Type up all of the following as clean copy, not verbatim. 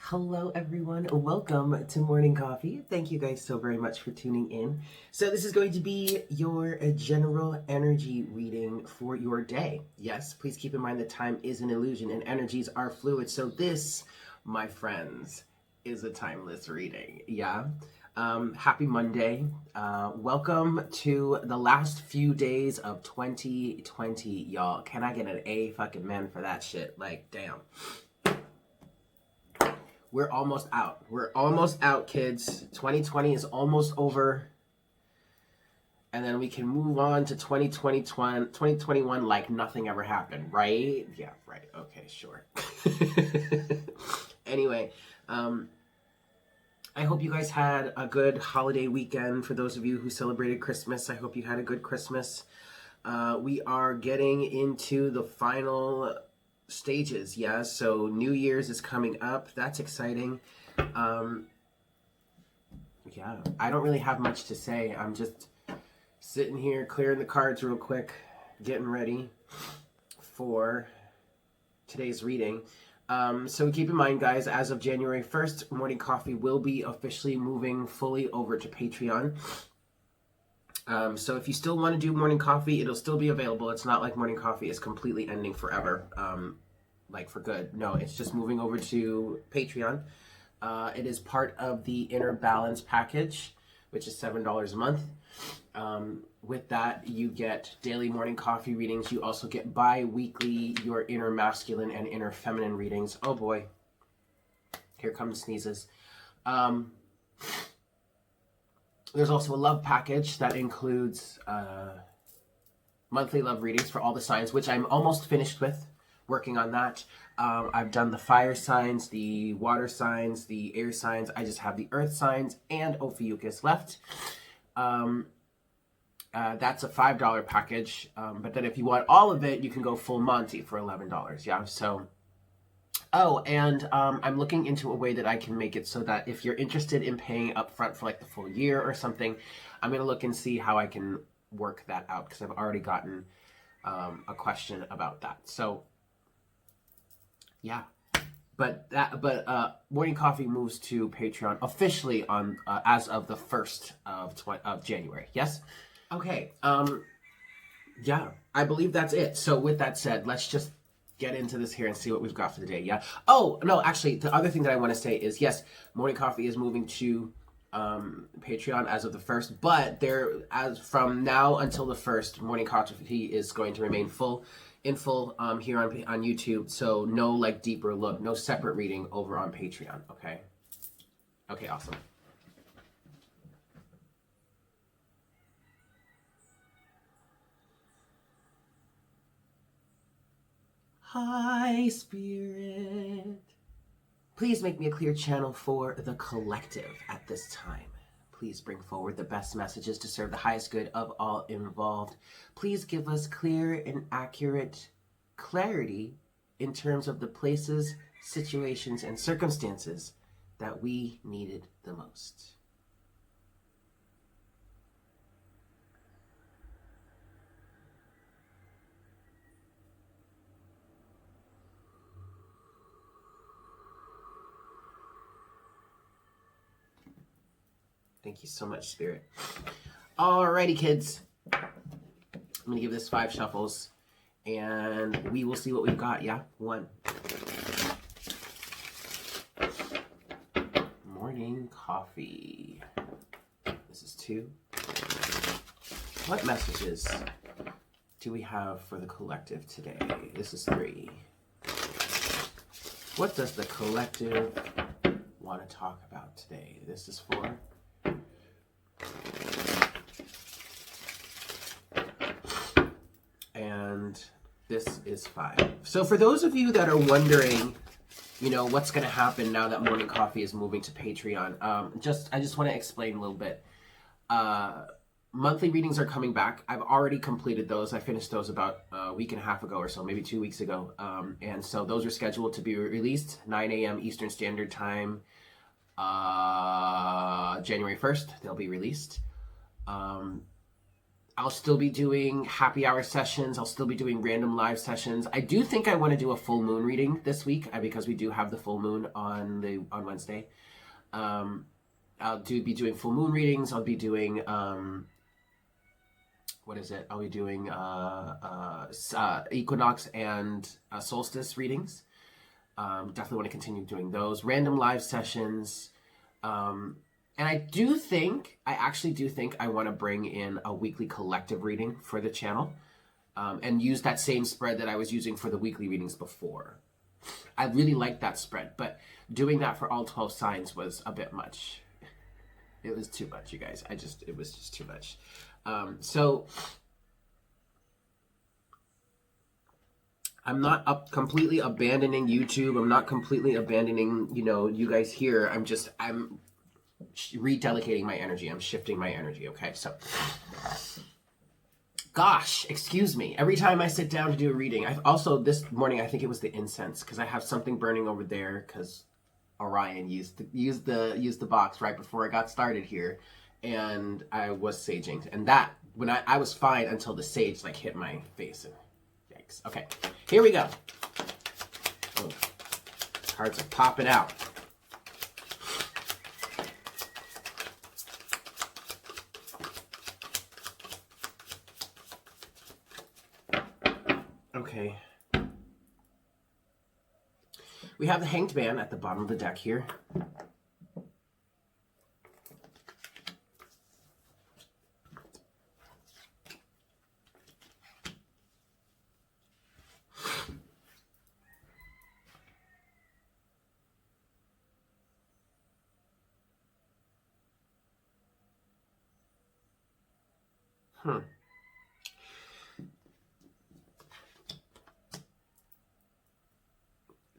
Hello, everyone. Welcome to Morning Coffee. Thank you guys so very much for tuning in. So, this is going to be your general energy reading for your day. Yes, please keep in mind that time is an illusion and energies are fluid. So, this, my friends, is a timeless reading. Yeah. Happy Monday. Welcome to the last few days of 2020, y'all. Can I get an A fucking man for that shit? Like, damn. We're almost out. We're almost out, kids. 2020 is almost over. And then we can move on to 2021 like nothing ever happened, right? Yeah, right. Okay, sure. Anyway, I hope you guys had a good holiday weekend. For those of you who celebrated Christmas, I hope you had a good Christmas. We are getting into the final stages, yeah. So New Year's is coming up. That's exciting. Yeah, I don't really have much to say. I'm just sitting here clearing the cards real quick, getting ready for today's reading. So keep in mind, guys, as of January 1st, Morning Coffee will be officially moving fully over to Patreon. So if you still want to do Morning Coffee, it'll still be available. It's not like Morning Coffee is completely ending forever, like for good. No, it's just moving over to Patreon. It is part of the Inner Balance package, which is $7 a month. With that, you get daily Morning Coffee readings. You also get bi-weekly your inner masculine and inner feminine readings. Oh boy, here come the sneezes. There's also a love package that includes monthly love readings for all the signs, which I'm almost finished with, working on that. I've done the fire signs, the water signs, the air signs. I just have the earth signs and Ophiuchus left. That's a $5 package. But then if you want all of it, you can go full Monty for $11. Yeah, so... Oh, and I'm looking into a way that I can make it so that if you're interested in paying up front for like the full year or something, I'm going to look and see how I can work that out, because I've already gotten a question about that. So, yeah. But Morning Coffee moves to Patreon officially on as of the 1st of January. Yes? Okay. Yeah, I believe that's it. So with that said, let's just get into this here and see what we've got for the day. Yeah. Oh, no, actually, the other thing that I want to say is, yes, Morning Coffee is moving to Patreon as of the 1st, but as from now until the 1st, Morning Coffee is going to remain in full here on YouTube. So no like deeper look, no separate reading over on Patreon. Okay. Okay, awesome. Hi, Spirit. Please make me a clear channel for the collective at this time. Please bring forward the best messages to serve the highest good of all involved. Please give us clear and accurate clarity in terms of the places, situations, and circumstances that we needed the most. Thank you so much, Spirit. Alrighty, kids. I'm going to give this 5 shuffles, and we will see what we've got, yeah? 1. Morning Coffee. This is 2. What messages do we have for the collective today? This is 3. What does the collective want to talk about today? This is 4. And this is 5. So for those of you that are wondering, you know, what's going to happen now that Morning Coffee is moving to Patreon, I just want to explain a little bit. Monthly readings are coming back. I've already completed those. I finished those about a week and a half ago or so, maybe 2 weeks ago. And so those are scheduled to be released 9 a.m. Eastern Standard Time, January 1st. They'll be released. I'll still be doing happy hour sessions. I'll still be doing random live sessions. I do think I want to do a full moon reading this week because we do have the full moon on Wednesday. I'll be doing full moon readings. I'll be doing what is it? I'll be doing equinox and solstice readings. Definitely want to continue doing those random live sessions. And I actually do think I want to bring in a weekly collective reading for the channel, and use that same spread that I was using for the weekly readings before. I really like that spread, but doing that for all 12 signs was a bit much. It was too much, you guys. It was just too much. So I'm not completely abandoning YouTube. I'm not completely abandoning, you guys here. I'm rededicating my energy. I'm shifting my energy. Okay. So, gosh, excuse me. Every time I sit down to do a reading, this morning, I think it was the incense, because I have something burning over there because Orion used the box right before I got started here, and I was saging, and that when I was fine until the sage hit my face, and yikes. Okay, here we go. Oh, cards are popping out. Okay. We have the Hanged Man at the bottom of the deck here.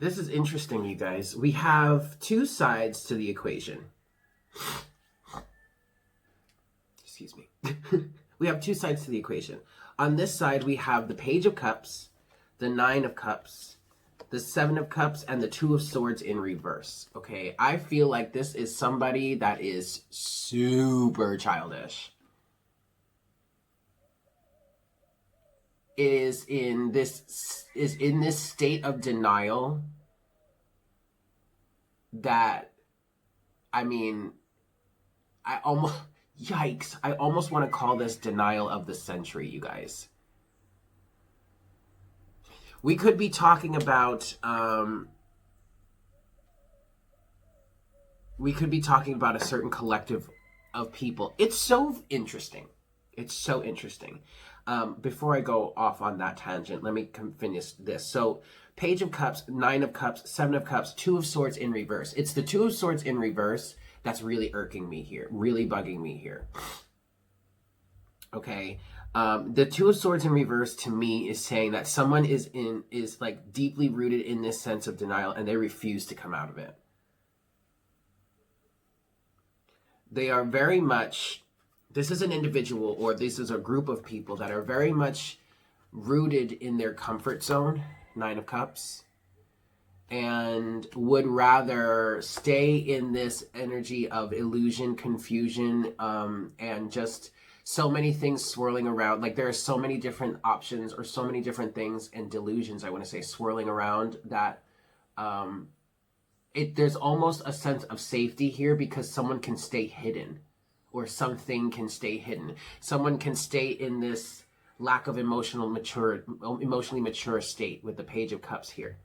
This is interesting, you guys. We have two sides to the equation. Excuse me. We have two sides to the equation. On this side, we have the Page of Cups, the Nine of Cups, the Seven of Cups, and the Two of Swords in reverse. Okay, I feel like this is somebody that is super childish. Is in this state of denial that, I almost want to call this denial of the century, you guys. We could be talking about a certain collective of people. It's so interesting. Before I go off on that tangent, let me finish this. So, Page of Cups, Nine of Cups, Seven of Cups, Two of Swords in reverse. It's the Two of Swords in reverse that's really irking me here, really bugging me here. Okay, the Two of Swords in reverse to me is saying that someone is deeply rooted in this sense of denial, and they refuse to come out of it. They are very much. This is an individual, or this is a group of people that are very much rooted in their comfort zone, Nine of Cups, and would rather stay in this energy of illusion, confusion, and just so many things swirling around. There are so many different options, or so many different things and delusions, I want to say, swirling around that there's almost a sense of safety here because someone can stay hidden. Or something can stay hidden. Someone can stay in this lack of emotionally mature state with the Page of Cups here.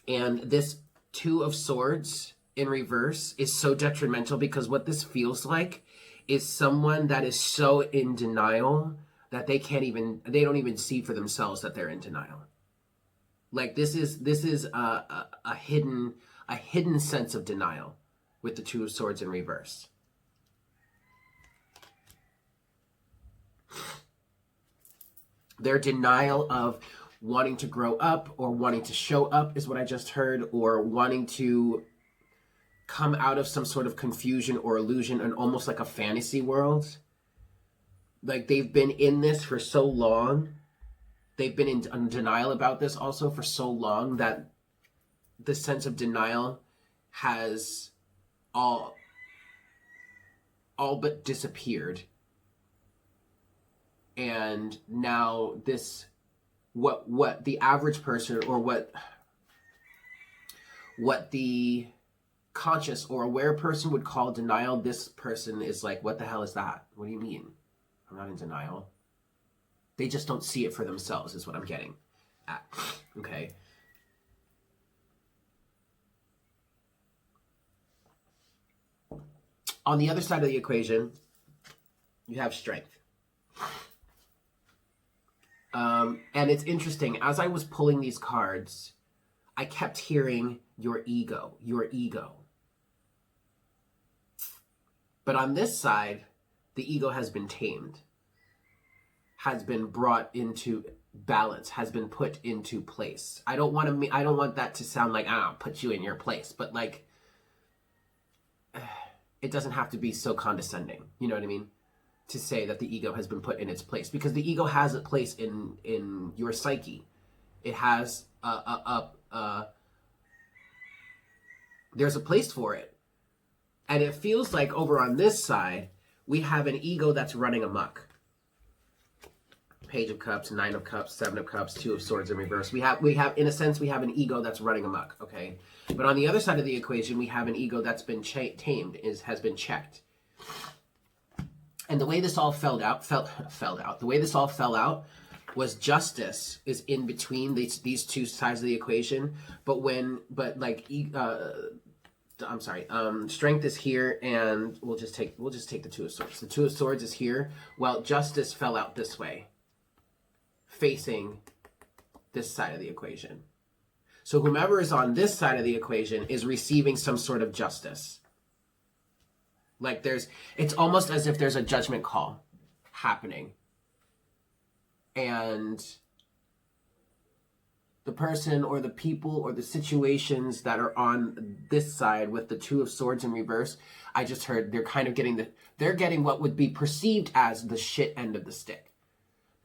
And this Two of Swords in reverse is so detrimental because what this feels like is someone that is so in denial that they don't even see for themselves that they're in denial. This is a hidden sense of denial with the Two of Swords in reverse. Their denial of wanting to grow up or wanting to show up is what I just heard, or wanting to come out of some sort of confusion or illusion and almost like a fantasy world. They've been in this for so long. They've been in denial about this also for so long that the sense of denial has all but disappeared, And now this, what the average person, or what the conscious or aware person would call denial, this person is like, what the hell is that? What do you mean? I'm not in denial. They just don't see it for themselves, is what I'm getting at. Okay. On the other side of the equation, you have strength. And it's interesting, as I was pulling these cards, I kept hearing your ego, your ego. But on this side, the ego has been tamed, has been brought into balance, has been put into place. I don't want that to sound like, I'll put you in your place, but like, it doesn't have to be so condescending. You know what I mean? To say that the ego has been put in its place, because the ego has a place in your psyche. It has there's a place for it. And it feels like over on this side, we have an ego that's running amok. Page of Cups, Nine of Cups, Seven of Cups, Two of Swords in reverse. We have, in a sense, we have an ego that's running amok, okay? But on the other side of the equation, we have an ego that's been tamed, has been checked. And the way this all fell out, the way this all fell out was justice is in between these two sides of the equation. Strength is here, and we'll just take the Two of Swords. The Two of Swords is here. Well, justice fell out this way, facing this side of the equation. So whomever is on this side of the equation is receiving some sort of justice. Like it's almost as if there's a judgment call happening. And the person or the people or the situations that are on this side with the Two of Swords in reverse, I just heard they're kind of they're getting what would be perceived as the shit end of the stick.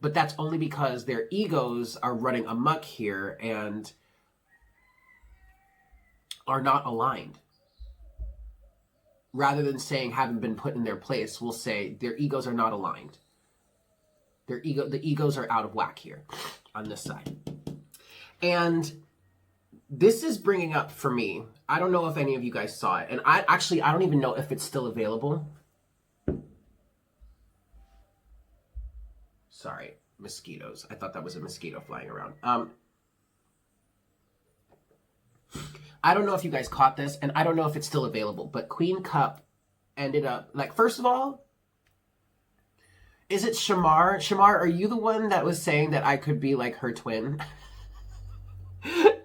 But that's only because their egos are running amok here and are not aligned. Rather than saying haven't been put in their place, we'll say their egos are not aligned. The egos are out of whack here on this side. And this is bringing up for me, I don't know if any of you guys saw it, and I don't even know if it's still available. Sorry, mosquitoes. I thought that was a mosquito flying around. I don't know if you guys caught this, and I don't know if it's still available, but Queen Cup ended up, like, first of all, is it Shamar? Shamar, are you the one that was saying that I could be like her twin?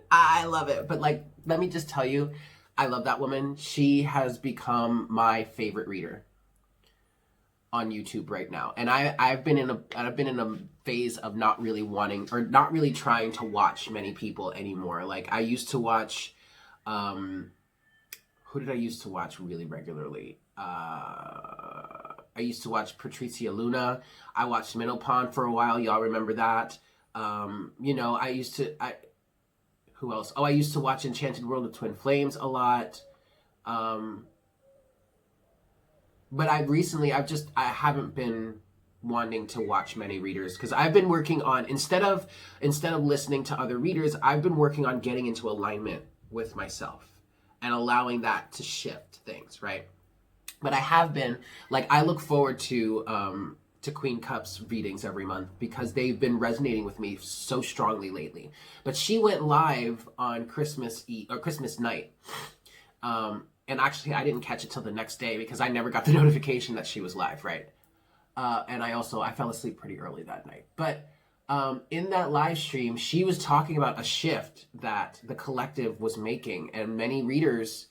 I love it. But like, let me just tell you, I love that woman. She has become my favorite reader on YouTube right now. And I've been in a phase of not really wanting, or not really trying to watch many people anymore. Like I used to watch, who did I used to watch really regularly? I used to watch Patricia Luna. I watched Minopon for a while. Y'all remember that? Who else? Oh, I used to watch Enchanted World of Twin Flames a lot. But I haven't been wanting to watch many readers because I've been working on, instead of listening to other readers, I've been working on getting into alignment with myself and allowing that to shift things, right? But I have been, like, I look forward to Queen Cup's readings every month because they've been resonating with me so strongly lately. But she went live on Christmas night. And actually, I didn't catch it till the next day because I never got the notification that she was live, right? And I fell asleep pretty early that night. But in that live stream, she was talking about a shift that the collective was making. And many readers,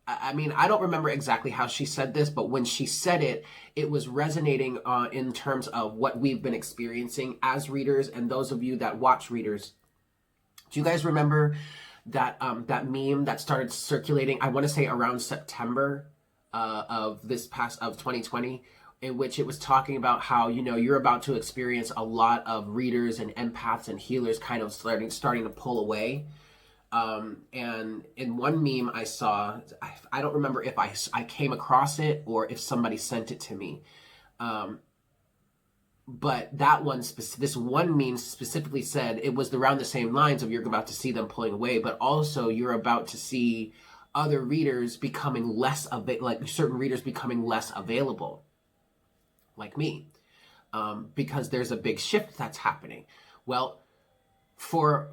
I mean, I don't remember exactly how she said this, but when she said it, it was resonating in terms of what we've been experiencing as readers, and those of you that watch readers. Do you guys remember that meme that started circulating, I want to say around September of 2020, in which it was talking about how, you're about to experience a lot of readers and empaths and healers kind of starting to pull away. And in one meme I saw, I don't remember if I came across it or if somebody sent it to me. but that one, this one meme specifically said it was around the same lines of you're about to see them pulling away, but also you're about to see other readers becoming less like certain readers becoming less available, like me, because there's a big shift that's happening. Well, for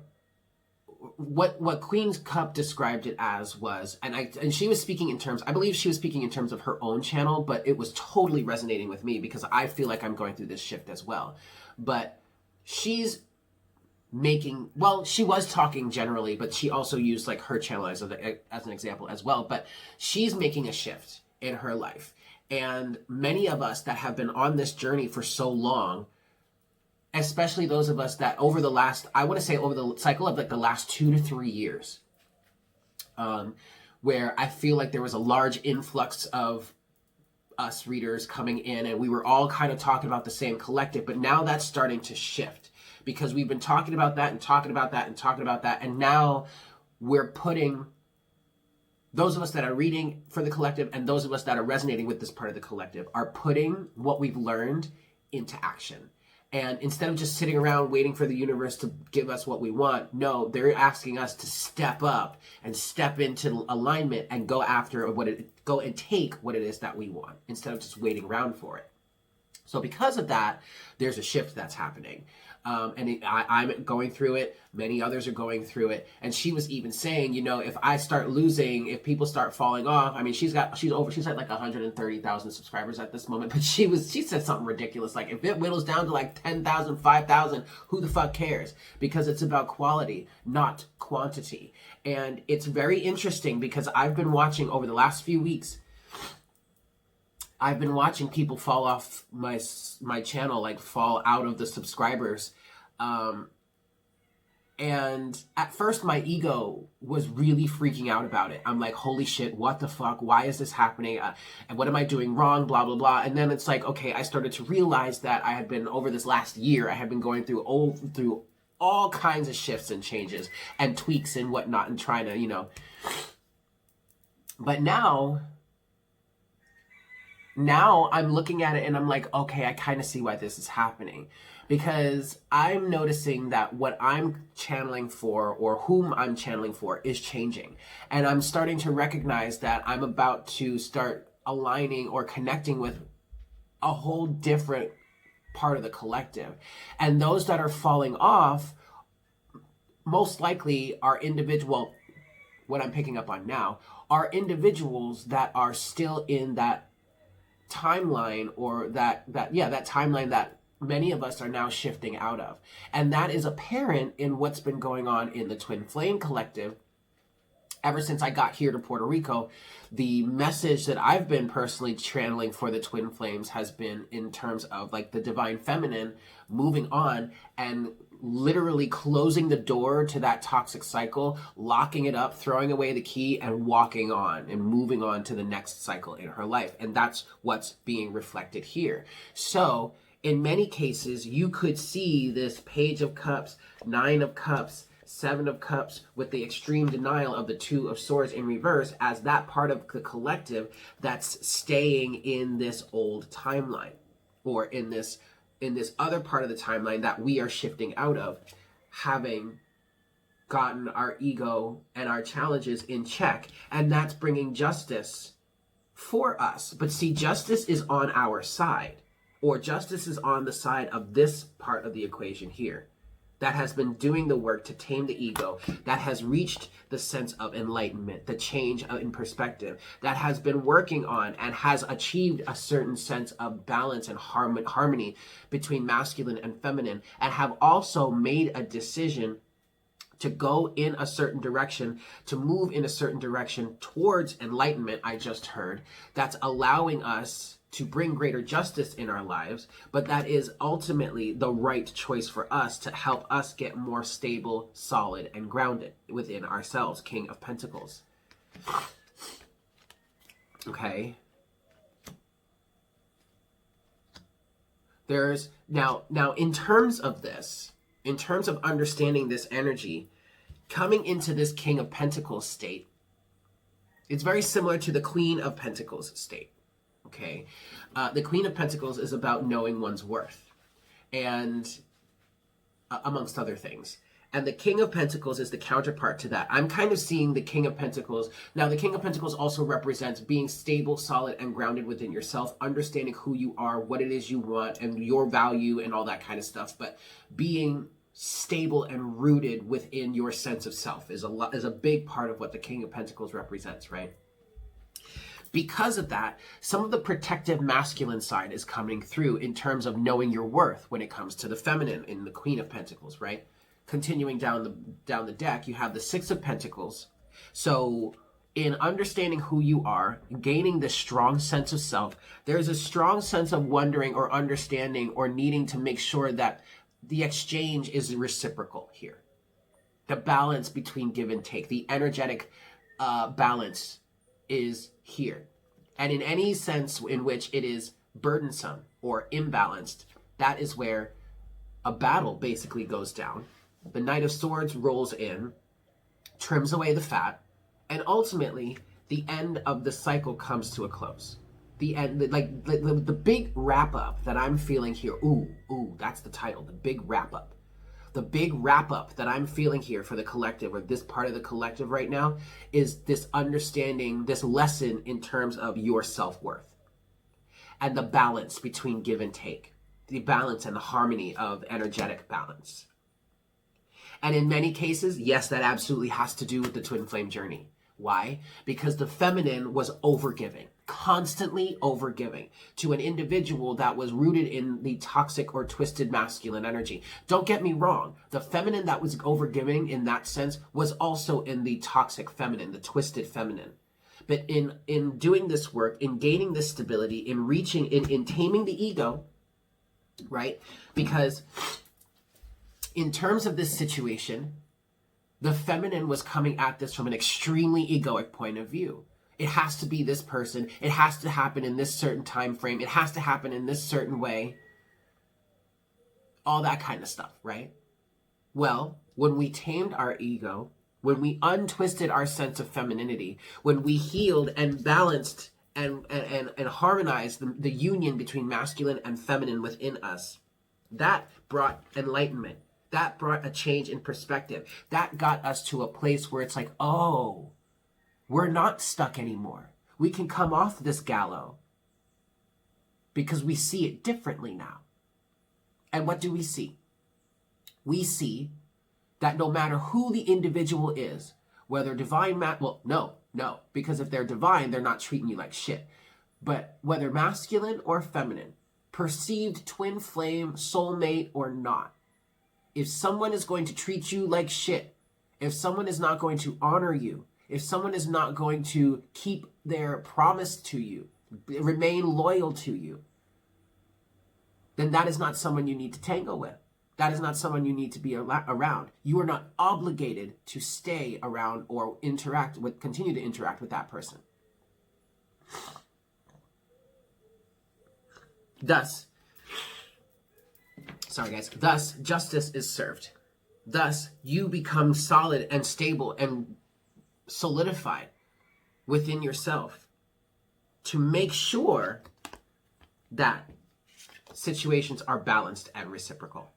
what Queen's Cup described it as was, and she was speaking in terms, I believe she was speaking in terms of her own channel, but it was totally resonating with me because I feel like I'm going through this shift as well. But she's making, well, she was talking generally, but she also used like her channel as an example as well. But she's making a shift in her life. And many of us that have been on this journey for so long, especially those of us that over the last, I want to say over the cycle of like the last 2 to 3 years, where I feel like there was a large influx of us readers coming in and we were all kind of talking about the same collective, but now that's starting to shift because we've been talking about that and talking about that and talking about that, and now we're putting those of us that are reading for the collective and those of us that are resonating with this part of the collective are putting what we've learned into action. And instead of just sitting around waiting for the universe to give us what we want, no, they're asking us to step up and step into alignment and go after go and take what it is that we want instead of just waiting around for it. So because of that, there's a shift that's happening. I'm going through it. Many others are going through it. And she was even saying, you know, if I start losing, if people start falling off, I mean, she's at like 130,000 subscribers at this moment, but she said something ridiculous. Like if it whittles down to like 10,000, 5,000, who the fuck cares? Because it's about quality, not quantity. And it's very interesting because I've been watching over the last few weeks, I've been watching people fall off my channel, like fall out of the subscribers. And at first my ego was really freaking out about it. I'm like, holy shit, what the fuck? Why is this happening? And what am I doing wrong? Blah, blah, blah. And then it's like, okay, I started to realize that I had been, over this last year, I had been going through all kinds of shifts and changes and tweaks and whatnot and trying to, you know. But now I'm looking at it and I'm like, okay, I kind of see why this is happening. Because I'm noticing that what I'm channeling for or whom I'm channeling for is changing. And I'm starting to recognize that I'm about to start aligning or connecting with a whole different part of the collective. And those that are falling off most likely are individual, what I'm picking up on now, are individuals that are still in that timeline or that timeline that many of us are now shifting out of. And that is apparent in what's been going on in the Twin Flame Collective. Ever since I got here to Puerto Rico, the message that I've been personally channeling for the Twin Flames has been in terms of like the Divine Feminine moving on and literally closing the door to that toxic cycle, locking it up, throwing away the key, and walking on and moving on to the next cycle in her life. And that's what's being reflected here. So in many cases, you could see this Page of Cups, 9 of Cups, 7 of Cups with the extreme denial of the 2 of Swords in reverse as that part of the collective that's staying in this old timeline or in this other part of the timeline that we are shifting out of, having gotten our ego and our challenges in check. And that's bringing justice for us. But see, justice is on our side, or justice is on the side of this part of the equation here that has been doing the work to tame the ego, that has reached the sense of enlightenment, the change in perspective, that has been working on and has achieved a certain sense of balance and harmony between masculine and feminine, and have also made a decision to go in a certain direction, to move in a certain direction towards enlightenment, I just heard, that's allowing us to bring greater justice in our lives, but that is ultimately the right choice for us to help us get more stable, solid, and grounded within ourselves. King of Pentacles. Okay. There's now in terms of this, in terms of understanding this energy, coming into this King of Pentacles state, it's very similar to the Queen of Pentacles state. Okay, the Queen of Pentacles is about knowing one's worth. and amongst other things. And the King of Pentacles is the counterpart to that. I'm kind of seeing the King of Pentacles. Now, the King of Pentacles also represents being stable, solid, and grounded within yourself, understanding who you are, what it is you want, and your value, and all that kind of stuff. But being stable and rooted within your sense of self is a big part of what the King of Pentacles represents, right? Because of that, some of the protective masculine side is coming through in terms of knowing your worth when it comes to the feminine in the Queen of Pentacles, right? Continuing down the deck, you have the Six of Pentacles. So in understanding who you are, gaining this strong sense of self, there's a strong sense of wondering or understanding or needing to make sure that the exchange is reciprocal here. The balance between give and take, the energetic balance is here. And in any sense in which it is burdensome or imbalanced, that is where a battle basically goes down. The Knight of Swords rolls in, trims away the fat, and ultimately the end of the cycle comes to a close. The end, like the big wrap up that I'm feeling here. Ooh, that's the title, the big wrap up. The big wrap up that I'm feeling here for the collective, or this part of the collective right now, is this understanding, this lesson in terms of your self-worth and the balance between give and take, the balance and the harmony of energetic balance. And in many cases, yes, that absolutely has to do with the twin flame journey. Why? Because the feminine was overgiving, constantly overgiving to an individual that was rooted in the toxic or twisted masculine energy. Don't get me wrong. The feminine that was overgiving in that sense was also in the toxic feminine, the twisted feminine. But in doing this work, in gaining this stability, in reaching, in taming the ego, right? Because in terms of this situation, the feminine was coming at this from an extremely egoic point of view. It has to be this person. It has to happen in this certain time frame. It has to happen in this certain way. All that kind of stuff, right? Well, when we tamed our ego, when we untwisted our sense of femininity, when we healed and balanced and harmonized the union between masculine and feminine within us, that brought enlightenment. That brought a change in perspective. That got us to a place where it's like, oh, we're not stuck anymore. We can come off this gallows because we see it differently now. And what do we see? We see that no matter who the individual is, whether divine, no, because if they're divine, they're not treating you like shit. But whether masculine or feminine, perceived twin flame, soulmate or not, if someone is going to treat you like shit, if someone is not going to honor you, if someone is not going to keep their promise to you, remain loyal to you, then that is not someone you need to tango with. That is not someone you need to be around. You are not obligated to stay around or continue to interact with that person. Thus, justice is served. Thus, you become solid and stable and solidified within yourself to make sure that situations are balanced and reciprocal.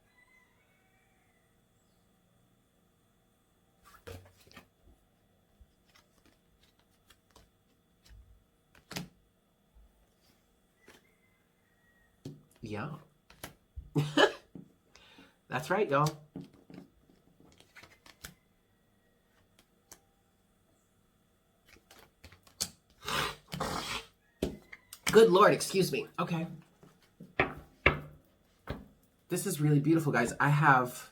Yeah. That's right, y'all. Good Lord, excuse me. Okay. This is really beautiful, guys. I have,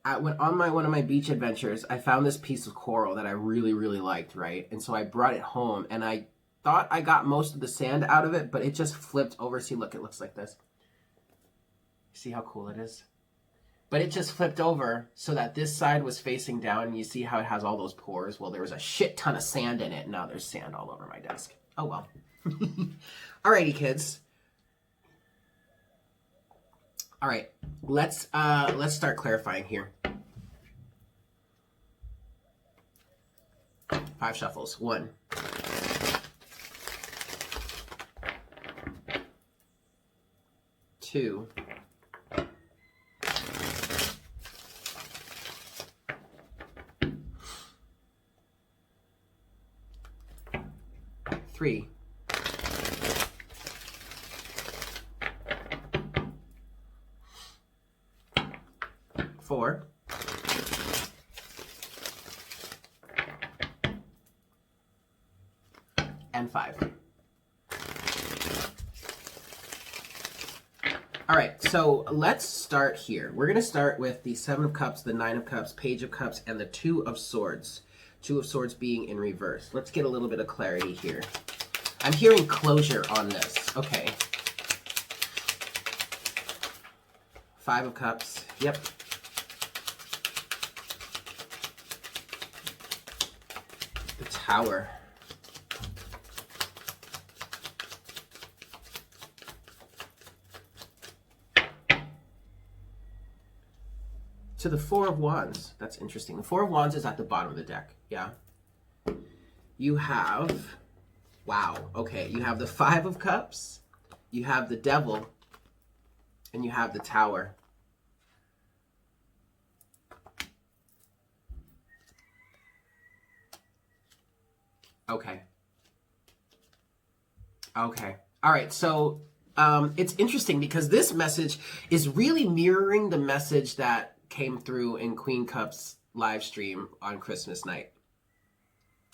on one of my beach adventures, I found this piece of coral that I really, really liked, right? And so I brought it home, and I thought I got most of the sand out of it, but it just flipped over. See, look, it looks like this. See how cool it is? But it just flipped over so that this side was facing down, and you see how it has all those pores? Well, there was a shit ton of sand in it, and now there's sand all over my desk. Oh, well. Alrighty, kids. All right, let's start clarifying here. 5 shuffles. 1, 2, 3. 4. And 5. All right, so let's start here. We're going to start with the 7 of Cups, the 9 of Cups, Page of Cups, and the 2 of Swords. 2 of Swords being in reverse. Let's get a little bit of clarity here. I'm hearing closure on this. Okay. 5 of Cups. Yep. The Tower. To the 4 of Wands. That's interesting. The 4 of Wands is at the bottom of the deck. Yeah. You have... Wow. Okay. You have the 5 of Cups. You have the Devil. And you have the Tower. Okay. Okay. All right. So it's interesting because this message is really mirroring the message that came through in Queen Cup's live stream on Christmas night.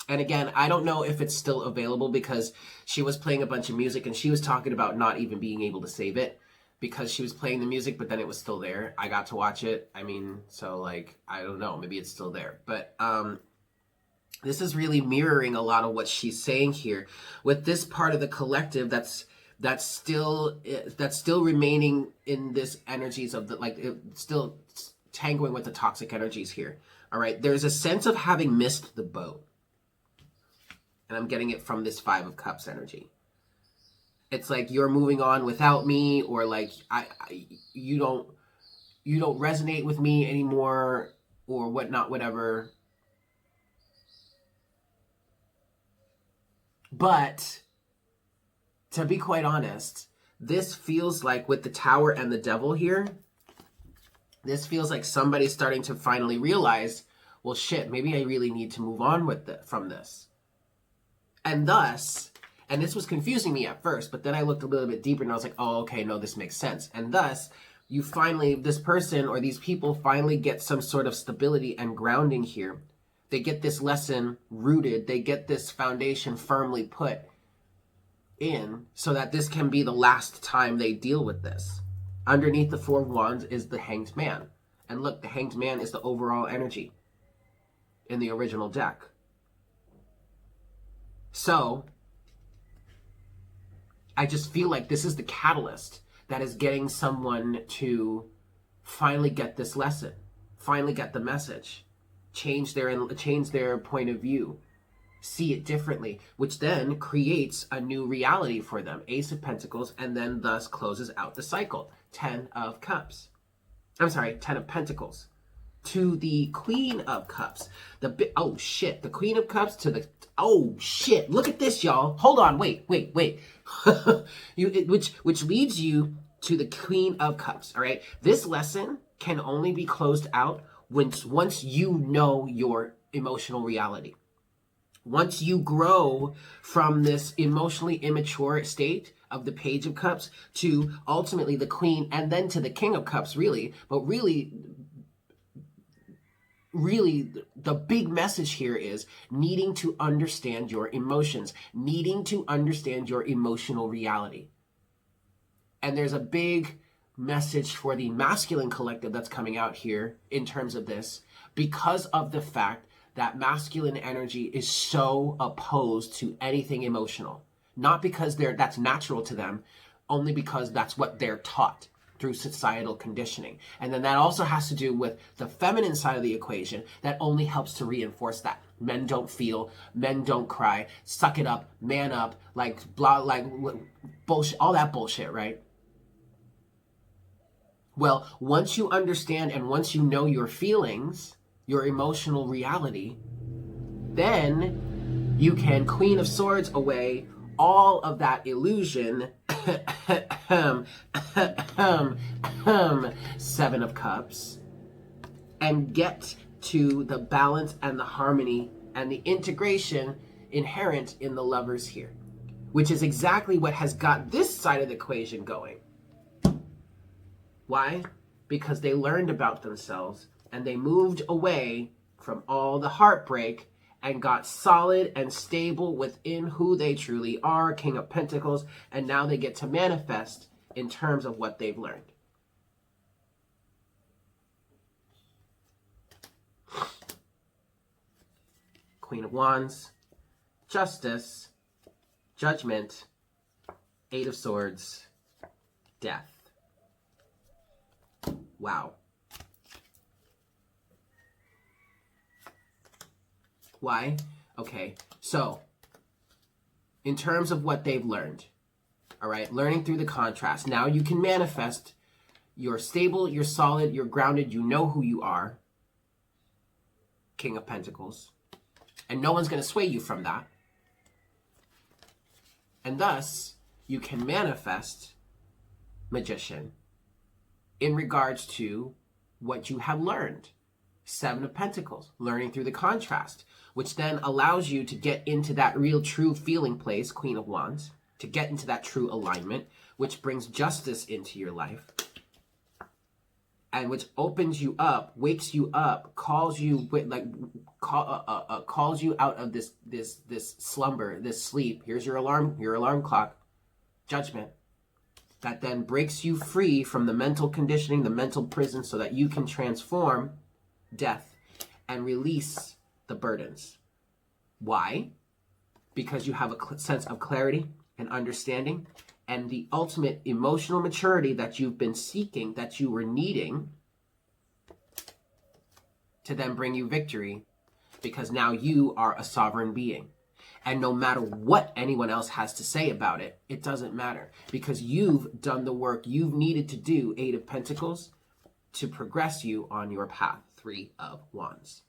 And again, I don't know if it's still available because she was playing a bunch of music and she was talking about not even being able to save it because she was playing the music, but then it was still there. I got to watch it. I mean, so like, I don't know, maybe it's still there. But this is really mirroring a lot of what she's saying here with this part of the collective that's still remaining in this energies of the, like, still tangoing with the toxic energies here. All right, there's a sense of having missed the boat, and I'm getting it from this 5 of Cups energy. It's like you're moving on without me, or like you don't resonate with me anymore, or whatnot, whatever. But to be quite honest, this feels like with the Tower and the Devil here, this feels like somebody's starting to finally realize, well, shit, maybe I really need to move on from this. And thus, and this was confusing me at first, but then I looked a little bit deeper and I was like, oh, okay, no, this makes sense. And thus, you finally, this person or these people finally get some sort of stability and grounding here. They get this lesson rooted. They get this foundation firmly put in so that this can be the last time they deal with this. Underneath the 4 of Wands is the Hanged Man. And look, the Hanged Man is the overall energy in the original deck. So, I just feel like this is the catalyst that is getting someone to finally get this lesson, finally get the message, change their point of view, see it differently, which then creates a new reality for them. Ace of Pentacles, and then thus closes out the cycle. 10 of Cups. I'm sorry, 10 of Pentacles. To the Queen of Cups. Oh shit, the Queen of Cups to the... Oh shit, look at this, y'all. Hold on, wait. Which leads you to the Queen of Cups, all right? This lesson can only be closed out once you know your emotional reality. Once you grow from this emotionally immature state of the Page of Cups to ultimately the Queen and then to the King of Cups, really. But really, the big message here is needing to understand your emotions, needing to understand your emotional reality. And there's a big message for the masculine collective that's coming out here in terms of this, because of the fact that masculine energy is so opposed to anything emotional. Not because that's natural to them, only because that's what they're taught through societal conditioning. And then that also has to do with the feminine side of the equation that only helps to reinforce that. Men don't feel, men don't cry, suck it up, man up, like blah, like bullshit, all that bullshit, right? Well, once you understand and once you know your feelings, your emotional reality, then you can Queen of Swords away all of that illusion. 7 of Cups, and get to the balance and the harmony and the integration inherent in the Lovers here. which is exactly what has got this side of the equation going. Why? Because they learned about themselves and they moved away from all the heartbreak and got solid and stable within who they truly are, King of Pentacles, and now they get to manifest in terms of what they've learned. Queen of Wands, Justice, Judgment, Eight of Swords, Death. Wow. Why? Okay, so in terms of what they've learned, all right, learning through the contrast, now you can manifest. You're stable, you're solid, you're grounded, you know who you are, King of Pentacles, and no one's going to sway you from that. And thus, you can manifest Magician in regards to what you have learned. Seven of Pentacles, learning through the contrast, which then allows you to get into that real true feeling place, Queen of Wands, to get into that true alignment, which brings justice into your life, and which opens you up, wakes you up, calls you calls you out of this slumber, this sleep. Here's your alarm clock, Judgment, that then breaks you free from the mental conditioning, the mental prison, so that you can transform, Death, and release the burdens. Why? Because you have a sense of clarity and understanding and the ultimate emotional maturity that you've been seeking, that you were needing to then bring you victory, because now you are a sovereign being. And no matter what anyone else has to say about it, it doesn't matter, because you've done the work you've needed to do, Eight of Pentacles, to progress you on your path, Three of Wands.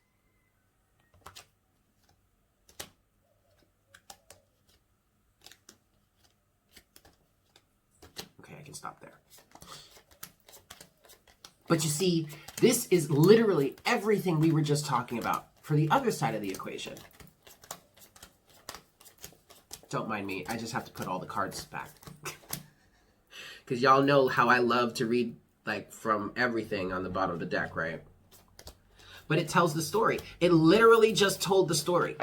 Okay, I can stop there. But you see, this is literally everything we were just talking about for the other side of the equation. Don't mind me, I just have to put all the cards back. Because y'all know how I love to read like from everything on the bottom of the deck, right? But it tells the story. It literally just told the story.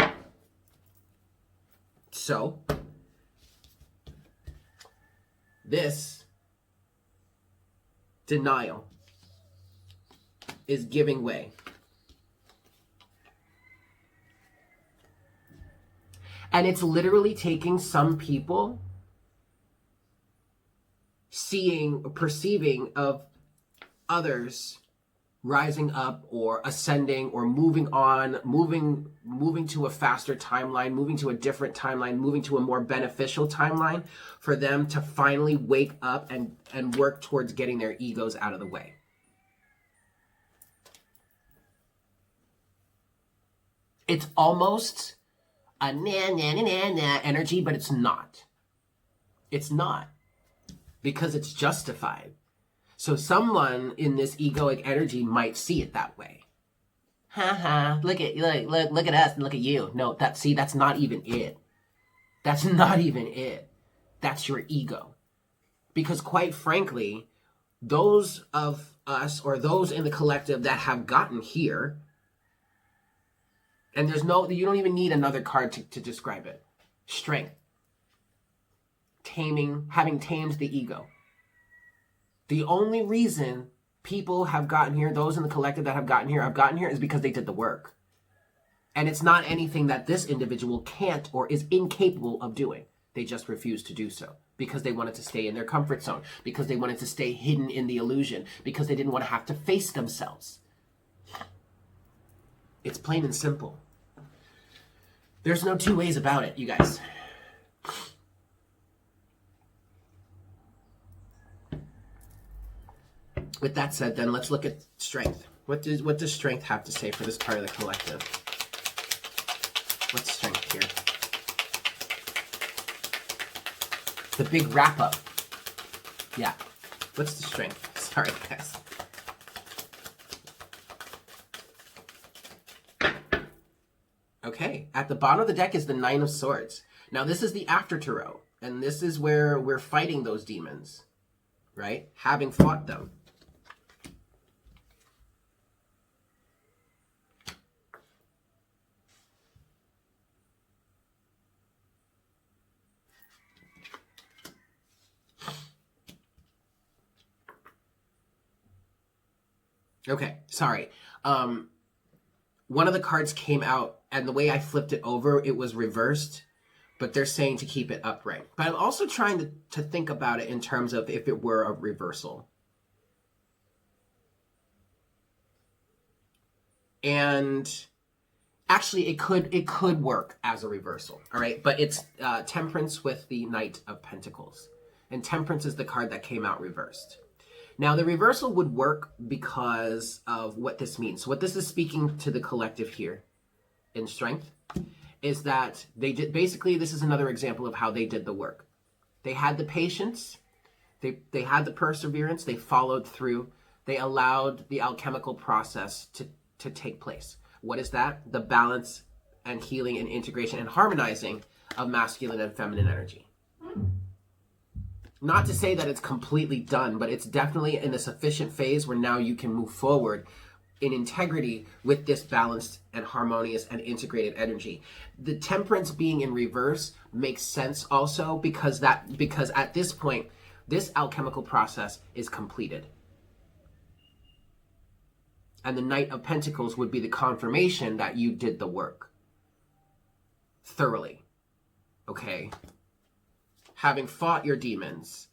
So, this denial is giving way. And it's literally taking some people perceiving of others rising up or ascending or moving on, moving to a faster timeline, moving to a different timeline, moving to a more beneficial timeline, for them to finally wake up and work towards getting their egos out of the way. It's almost a na energy, but it's not. It's not. Because it's justified. So someone in this egoic energy might see it that way. Look at us and look at you. No, that's not even it. That's not even it. That's your ego. Because quite frankly, those of us or those in the collective that have gotten here, and you don't even need another card to describe it. Strength. Having tamed the ego. The only reason people have gotten here, those in the collective that have gotten here is because they did the work. And it's not anything that this individual can't or is incapable of doing. They just refuse to do so because they wanted to stay in their comfort zone, because they wanted to stay hidden in the illusion, because they didn't want to have to face themselves. It's plain and simple. There's no two ways about it, you guys. With that said, then let's look at strength. What does strength have to say for this part of the collective? What's strength here? The big wrap up. Yeah. What's the strength? Sorry, guys. Okay, at the bottom of the deck is the Nine of Swords. Now this is the after tarot. And this is where we're fighting those demons, right? Having fought them. Okay, sorry. One of the cards came out, and the way I flipped it over, it was reversed, but they're saying to keep it upright. But I'm also trying to think about it in terms of if it were a reversal. And actually, it could work as a reversal, all right? But it's Temperance with the Knight of Pentacles. And Temperance is the card that came out reversed. Now, the reversal would work because of what this means. So what this is speaking to the collective here in Strength is that they did, basically, this is another example of how they did the work. They had the patience, they had the perseverance, they followed through, they allowed the alchemical process to take place. What is that? The balance and healing and integration and harmonizing of masculine and feminine energy. Not to say that it's completely done, but it's definitely in a sufficient phase where now you can move forward in integrity with this balanced and harmonious and integrated energy. The Temperance being in reverse makes sense also because at this point, this alchemical process is completed. And the Knight of Pentacles would be the confirmation that you did the work thoroughly. Okay? Having fought your demons,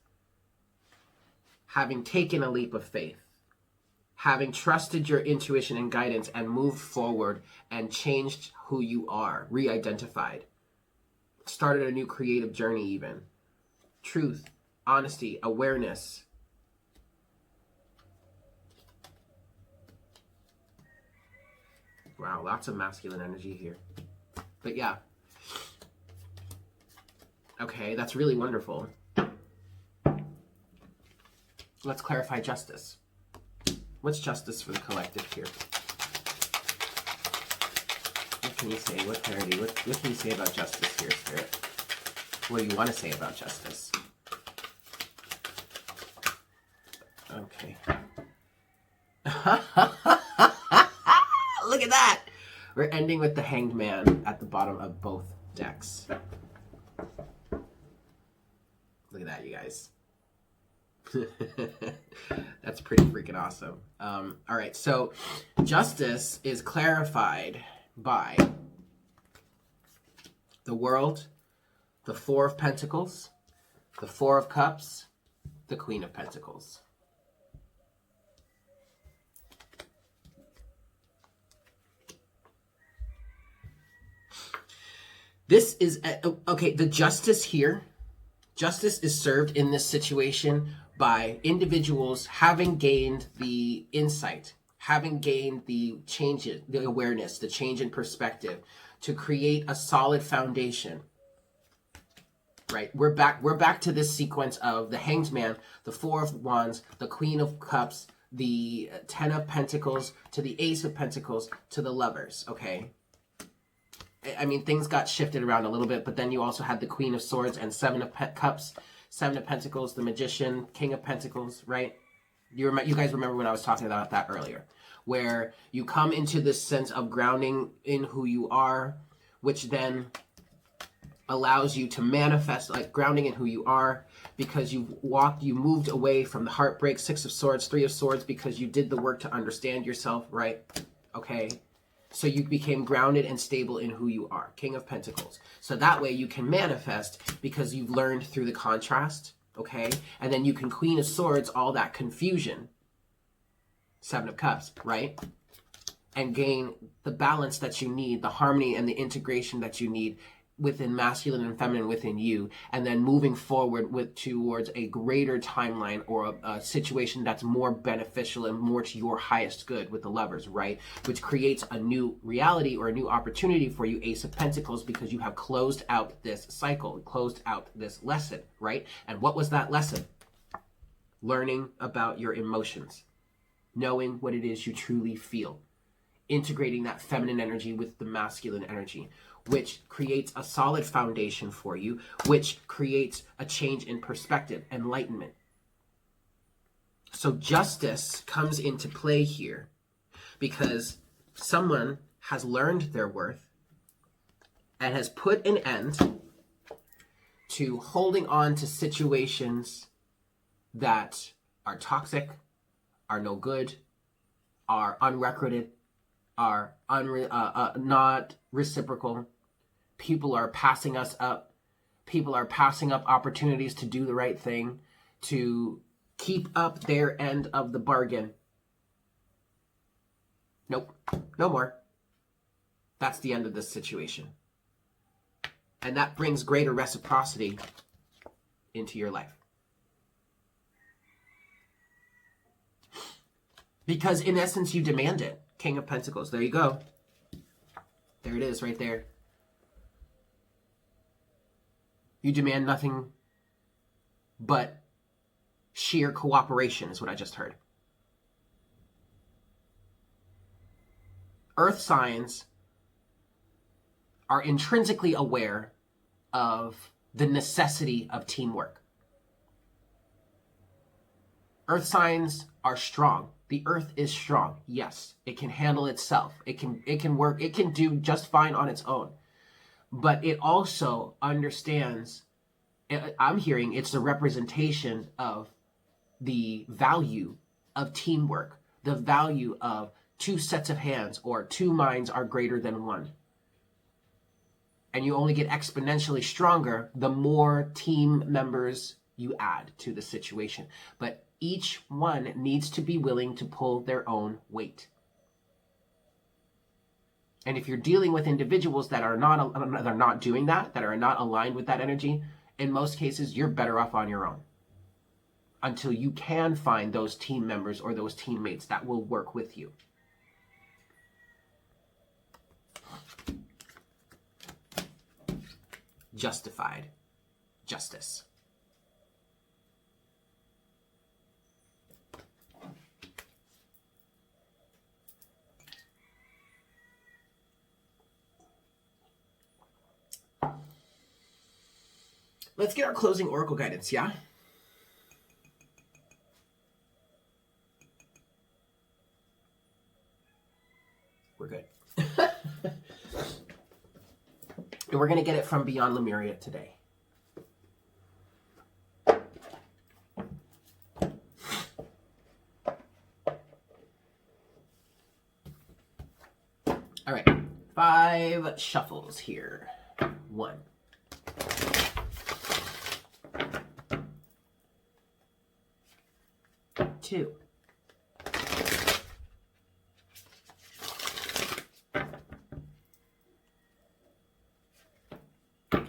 having taken a leap of faith, having trusted your intuition and guidance and moved forward and changed who you are, re-identified, started a new creative journey even. Truth, honesty, awareness. Wow, lots of masculine energy here. But yeah. Okay, that's really wonderful. Let's clarify justice. What's justice for the collective here? What can you say? What clarity? What can you say about justice here, Spirit? What do you want to say about justice? Okay. Look at that! We're ending with the Hanged Man at the bottom of both decks. Look at that, you guys. That's pretty freaking awesome. All right, so justice is clarified by the World, the Four of Pentacles, the Four of Cups, the Queen of Pentacles. This is, okay, the justice here, justice is served in this situation by individuals having gained the insight, having gained the changes, the awareness, the change in perspective to create a solid foundation. Right? We're back to this sequence of the Hanged Man, the Four of Wands, the Queen of Cups, the Ten of Pentacles, to the Ace of Pentacles, to the Lovers, okay? I mean, things got shifted around a little bit, but then you also had the Queen of Swords and Seven of Cups, Seven of Pentacles, the Magician, King of Pentacles, right? You guys remember when I was talking about that earlier, where you come into this sense of grounding in who you are, which then allows you to manifest, like grounding in who you are, because you moved away from the heartbreak, Six of Swords, Three of Swords, because you did the work to understand yourself, right? Okay. So you became grounded and stable in who you are, King of Pentacles. So that way you can manifest because you've learned through the contrast, okay? And then you can Queen of Swords, all that confusion, Seven of Cups, right? And gain the balance that you need, the harmony and the integration that you need within masculine and feminine within you, and then moving forward towards a greater timeline or a situation that's more beneficial and more to your highest good with the Lovers, right? Which creates a new reality or a new opportunity for you, Ace of Pentacles, because you have closed out this cycle, closed out this lesson, right? And what was that lesson? Learning about your emotions, knowing what it is you truly feel, integrating that feminine energy with the masculine energy. which creates a solid foundation for you, which creates a change in perspective, enlightenment. So justice comes into play here because someone has learned their worth and has put an end to holding on to situations that are toxic, are no good, are unrecorded, are not reciprocal. People are passing us up. People are passing up opportunities to do the right thing, to keep up their end of the bargain. Nope, no more. That's the end of this situation. And that brings greater reciprocity into your life. Because in essence, you demand it. King of Pentacles. There you go. There it is right there. You demand nothing but sheer cooperation is what I just heard. Earth signs are intrinsically aware of the necessity of teamwork. Earth signs are strong. The earth is strong. Yes, it can handle itself. It can work. It can do just fine on its own. But it also understands, I'm hearing it's a representation of the value of teamwork, the value of two sets of hands or two minds are greater than one. And you only get exponentially stronger the more team members you add to the situation. But each one needs to be willing to pull their own weight. And if you're dealing with individuals that are not doing that, that are not aligned with that energy, in most cases, you're better off on your own until you can find those team members or those teammates that will work with you. Justified. Justice. Let's get our closing oracle guidance, yeah? We're good. And we're going to get it from Beyond Lemuria today. All right, 5 shuffles here. 1. 2.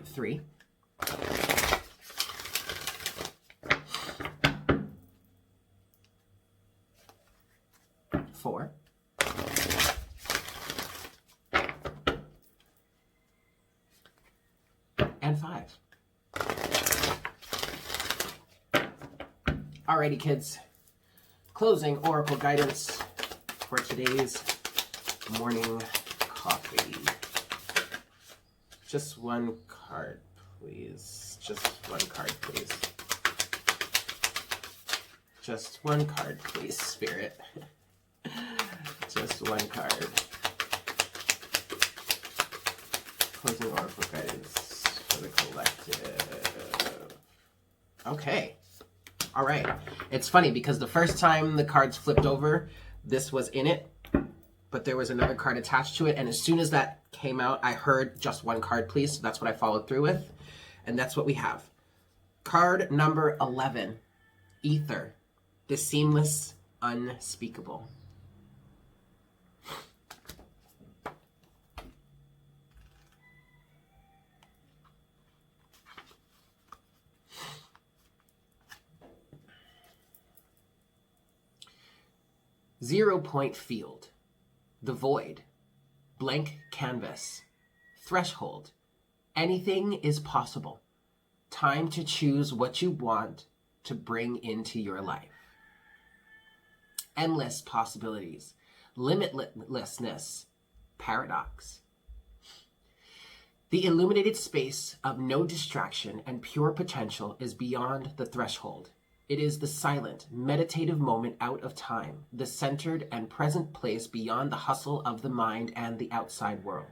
3. 4. 5. Alrighty, kids. Closing oracle guidance for today's morning coffee. Just one card, please. Just one card, please. Just one card, please, Spirit. Just one card. Closing oracle guidance for the collective. Okay. All right. It's funny because the first time the cards flipped over, this was in it, but there was another card attached to it. And as soon as that came out, I heard just one card, please. So that's what I followed through with. And that's what we have. Card number 11, Ether, the seamless, unspeakable. Zero-point field, the void, blank canvas, threshold, anything is possible. Time to choose what you want to bring into your life. Endless possibilities, limitlessness, paradox. The illuminated space of no distraction and pure potential is beyond the threshold. It is the silent, meditative moment out of time, the centered and present place beyond the hustle of the mind and the outside world.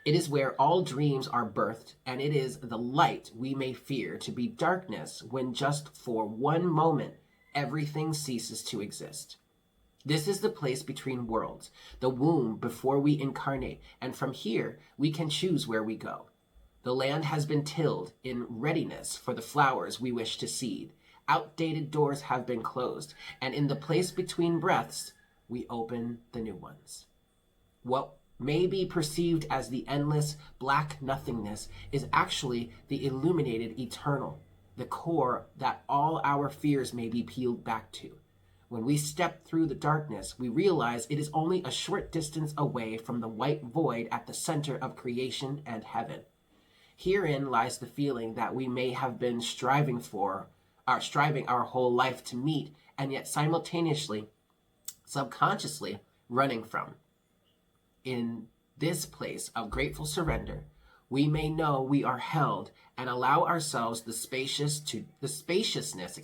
It is where all dreams are birthed, and it is the light we may fear to be darkness when just for one moment everything ceases to exist. This is the place between worlds, the womb before we incarnate, and from here we can choose where we go. The land has been tilled in readiness for the flowers we wish to seed. Outdated doors have been closed, and in the place between breaths, we open the new ones. What may be perceived as the endless black nothingness is actually the illuminated eternal, the core that all our fears may be peeled back to. When we step through the darkness, we realize it is only a short distance away from the white void at the center of creation and heaven. Herein lies the feeling that we may have been striving our whole life to meet, and yet simultaneously, subconsciously running from. In this place of grateful surrender, we may know we are held and allow ourselves the spaciousness,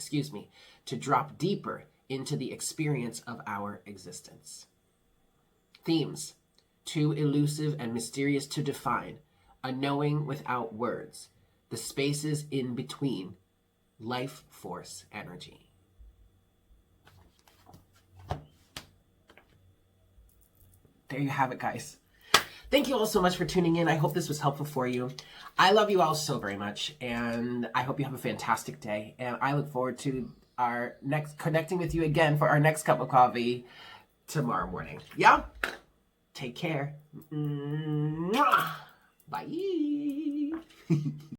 to drop deeper into the experience of our existence. Themes: too elusive and mysterious to define, a knowing without words, the spaces in between, life force energy. There you have it, guys. Thank you all so much for tuning in. I hope this was helpful for you. I love you all so very much, and I hope you have a fantastic day. And I look forward to our next connecting with you again for our next cup of coffee tomorrow morning. Yeah? Take care. Mwah! Bye.